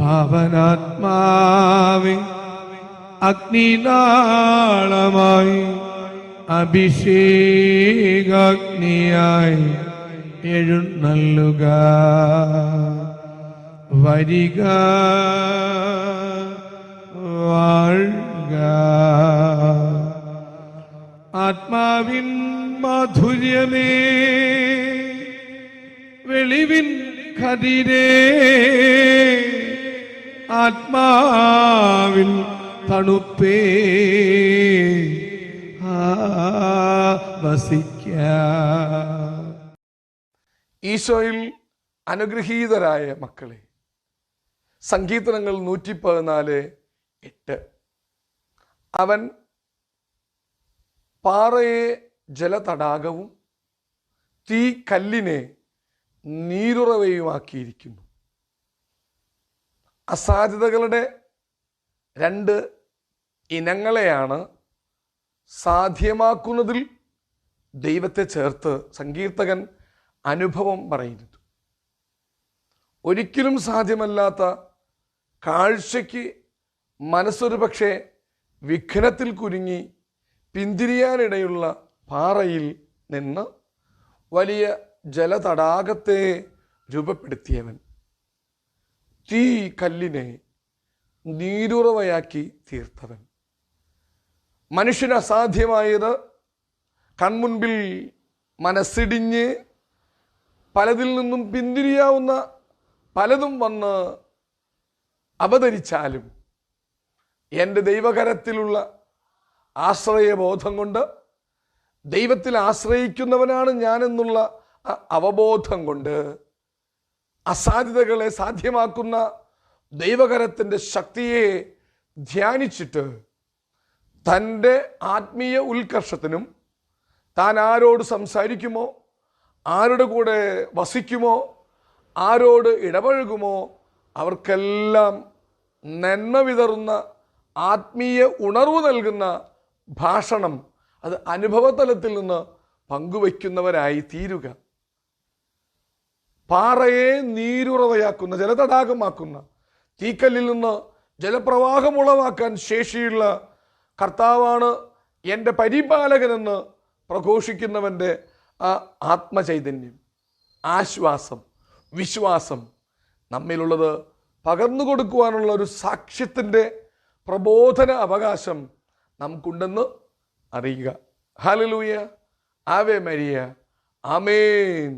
അവനാത്മാവെ അഗ്നിനാളമായി അഭിഷേകാഗ്നിയായി എഴുന്നള്ളുക. വരിക, വാഴുക. ആത്മാവിൻ മാധുര്യമേ, വെളിവിൻ കതിരേ, ആത്മാവിൻ തണുപ്പേ, വസിക്ക. ഈശോയിൽ അനുഗ്രഹീതരായ മക്കളെ, സങ്കീർത്തനങ്ങൾ 114:8. അവൻ പാറയെ ജലതടാകവും തീ കല്ലിനെ നീരുറവയുമാക്കിയിരിക്കുന്നു. അസാധ്യതകളുടെ 2 ഇനങ്ങളെയാണ് സാധ്യമാക്കുന്നതിൽ ദൈവത്തെ ചേർത്ത് സങ്കീർത്തകൻ അനുഭവം പറയുന്നത്. ഒരിക്കലും സാധ്യമല്ലാത്ത കാഴ്ചയ്ക്ക് മനസ്സൊരു പക്ഷേ വിഘ്നത്തിൽ കുരുങ്ങി പിന്തിരിയാനിടയുള്ള പാറയിൽ നിന്ന് വലിയ ജലതടാകത്തെ രൂപപ്പെടുത്തിയവൻ, തീ കല്ലിനെ നീരുറവയാക്കി തീർത്തവൻ, മനുഷ്യന് അസാധ്യമായത് കൺമുൻപിൽ മനസ്സിടിഞ്ഞ് പലതിൽ നിന്നും പിന്തിരിയാവുന്ന പലതും വന്ന് അവതരിച്ചാലും എൻ്റെ ദൈവകരത്തിലുള്ള ആശ്രയബോധം കൊണ്ട്, ദൈവത്തിൽ ആശ്രയിക്കുന്നവനാണ് ഞാനെന്നുള്ള അവബോധം കൊണ്ട്, അസാധ്യതകളെ സാധ്യമാക്കുന്ന ദൈവകരത്തിൻ്റെ ശക്തിയെ ധ്യാനിച്ചിട്ട് തൻ്റെ ആത്മീയ ഉത്കർഷത്തിനും താൻ ആരോട് സംസാരിക്കുമോ, ആരുടെ കൂടെ വസിക്കുമോ, ആരോട് ഇടപഴകുമോ അവർക്കെല്ലാം നന്മ വിതറുന്ന ആത്മീയ ഉണർവ് നൽകുന്ന ഭാഷണം, അത് അനുഭവതലത്തിൽ നിന്ന് പങ്കുവയ്ക്കുന്നവരായി തീരുക. പാറയെ നീരുറവയാക്കുന്ന, ജലതടാകമാക്കുന്ന, തീക്കല്ലിൽ നിന്ന് ജലപ്രവാഹം ഉളവാക്കാൻ ശേഷിയുള്ള കർത്താവാണ് എൻ്റെ പരിപാലകനെന്ന് പ്രഘോഷിക്കുന്നവൻ്റെ ആ ആത്മചൈതന്യം, ആശ്വാസം, വിശ്വാസം നമ്മിലുള്ളത് പകർന്നു കൊടുക്കുവാനുള്ള ഒരു സാക്ഷ്യത്തിൻ്റെ പ്രബോധന അവകാശം നമുക്കുണ്ടെന്ന് അറിയുക. ഹല്ലേലൂയ, ആവേ മരിയ, ആമേൻ.